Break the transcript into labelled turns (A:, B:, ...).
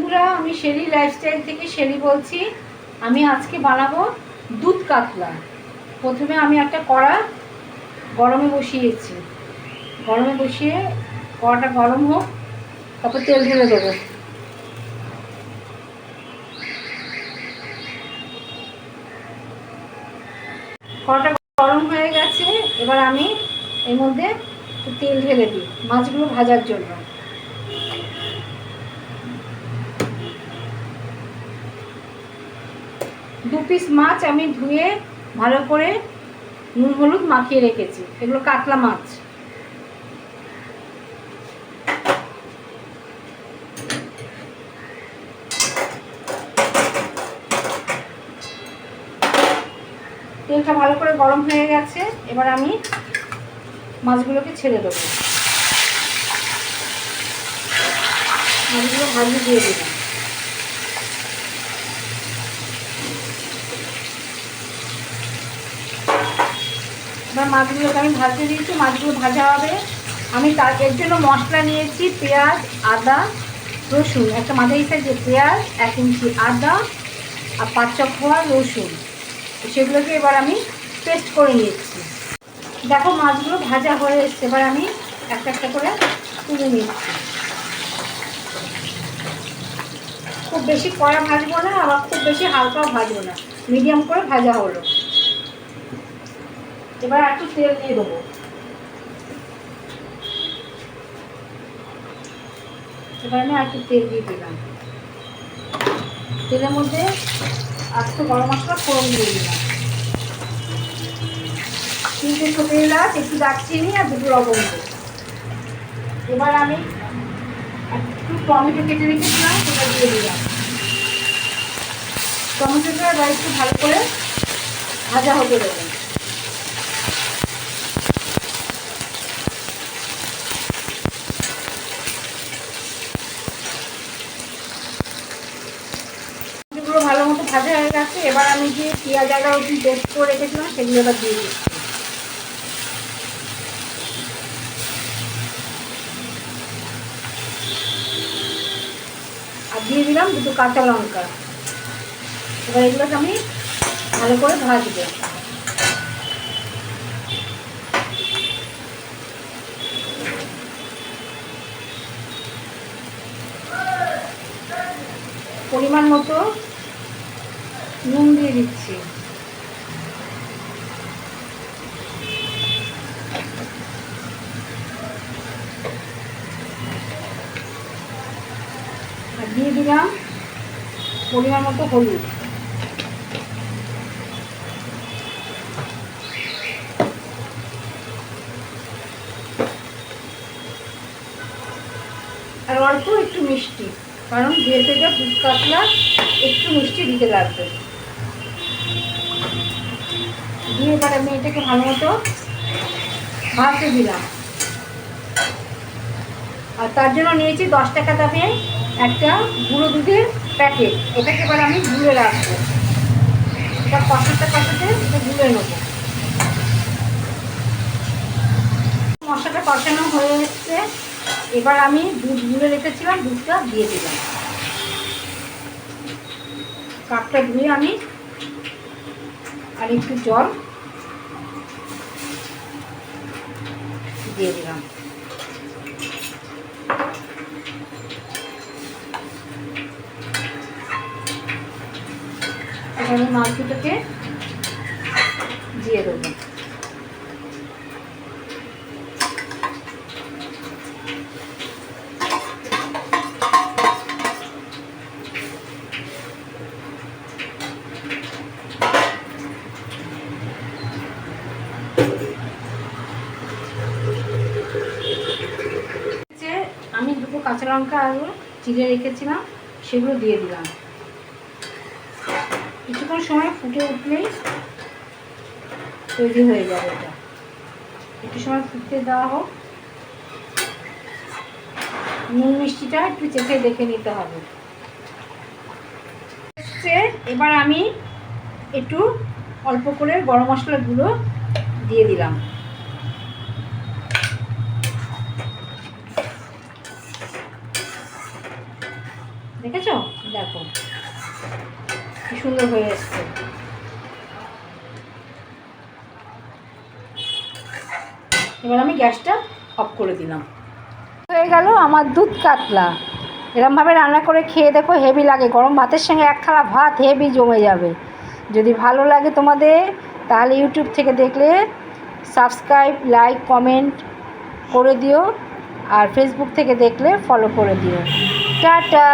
A: বন্ধুরা, আমি শেরি লাইফস্টাইল থেকে শেরি বলছি। আমি আজকে বানাবো দুধ কাতলা। প্রথমে আমি একটা কড়া গরমে বসিয়েছি। গরমে বসিয়ে কড়াটা গরম হোক, তারপর তেল ঢেলে দেবো। কড়াটা গরম হয়ে গেছে, এবার আমি এর মধ্যে তেল ঢেলে দিই মাছগুলো ভাজার জন্য। দু পিস মাছ আমি ধুয়ে ভালো করে নুন হলুদ মাখিয়ে রেখেছি। এগুলো কাতলা মাছ। তেলটা ভালো করে গরম হয়ে গেছে, এবার আমি মাছগুলোকে ছেড়ে দেবো। মাছগুলো ভাজি দিয়ে দিলাম। এবার মাছগুলোকে আমি ভাজতে দিয়েছি, মাছগুলো ভাজা হবে। আমি এর জন্য মশলা নিয়েছি পেঁয়াজ, আদা, রসুন, একটা মাঝারি সাইজের পেঁয়াজ, 1 ইঞ্চি আদা আর 5 কোয়া রসুন। সেগুলোকে এবার আমি পেস্ট করে নিচ্ছি। দেখো মাছগুলো ভাজা হয়ে এসছে, এবার আমি একটা একটা করে তুলে নিচ্ছি। খুব বেশি কড়া ভাজবো না, আবার খুব বেশি হালকাও ভাজবো না, মিডিয়াম করে ভাজা হলো। এবার একটু তেল দিয়ে দেবো। এবার আমি একটু তেল দিয়ে দিলাম। তেলের মধ্যে একটু গরম মশলা ফোড়ন দিয়ে দিলাম। 3টে ছোটো এলাচ, একটু দারচিনি আর 2 লবঙ্গ। এবার আমি একটু টমেটো কেটে রেখেছিলাম, সেটা দিয়ে দিলাম। টমেটোটা এবার একটু ভালো করে ভাজা হতে দেবেন। এগুলো ভালো মতো ভাজা হয়ে গেছে, এবার আমি যে পেঁয়াজ আদা রসুন পেস্ট করে রেখেছিলাম সেগুলো এবার দিয়ে দিচ্ছি। আর দিয়ে দিলাম 2 কাঁচা লঙ্কা। এবার এগুলোকে আমি ভালো করে ভাজবো। পরিমাণ মতো নুন দিয়ে দিচ্ছি। আর দিয়ে দিলাম পরিমাণ মতো হলুদ। আর অল্প একটু মিষ্টি, কারণ যেহেতু এটা দুধ কাতলা, একটু মিষ্টি দিতে লাগবে। দিয়ে এবার আমি এটাকে ভালো মতো ভাজতে দিলাম। আর তার জন্য নিয়েছি 10 টাকা দামে একটা গুঁড়ো দুধের প্যাকেট। এটাকে এবার আমি গুলে রাখবো। এটা কষাতে এটা গুলে নেব। মশলাটা কষানো হয়ে এসছে, এবার আমি দুধ গুলে রেখেছিলাম, দুধটা দিয়ে দিলাম। কাপটা ধুয়ে আমি আর একটু জল দিয়ে দিলাম। এবার আমি মাছ দুটোকে দিয়ে দেবো। আমি 2 কাঁচা লঙ্কা আলু চিড়ে রেখেছিলাম, সেগুলো দিয়ে দিলাম। কিছুক্ষণ সময় ফুটে উঠলেই তৈরি হয়ে যাবে। এটা একটু সময় ফুটতে দেওয়া হোক। নুন মিষ্টিটা একটু চেখে দেখে নিতে হবে। এবার আমি একটু অল্প করে গরম মশলার গুঁড়ো দিয়ে দিলাম। দেখেছো? দেখো কি সুন্দর হয়ে এসছে। এবার আমি গ্যাসটা অফ করে দিলাম। হয়ে গেল আমার দুধ কাতলা। এরমভাবে রান্না করে খেয়ে দেখো, হেভি লাগে। গরম ভাতের সঙ্গে এক থালা ভাত হেভি জমে যাবে। যদি ভালো লাগে তোমাদের তাহলে ইউটিউব থেকে দেখলে সাবস্ক্রাইব, লাইক, কমেন্ট করে দিও। আর ফেসবুক থেকে দেখলে ফলো করে দিও। টাটা।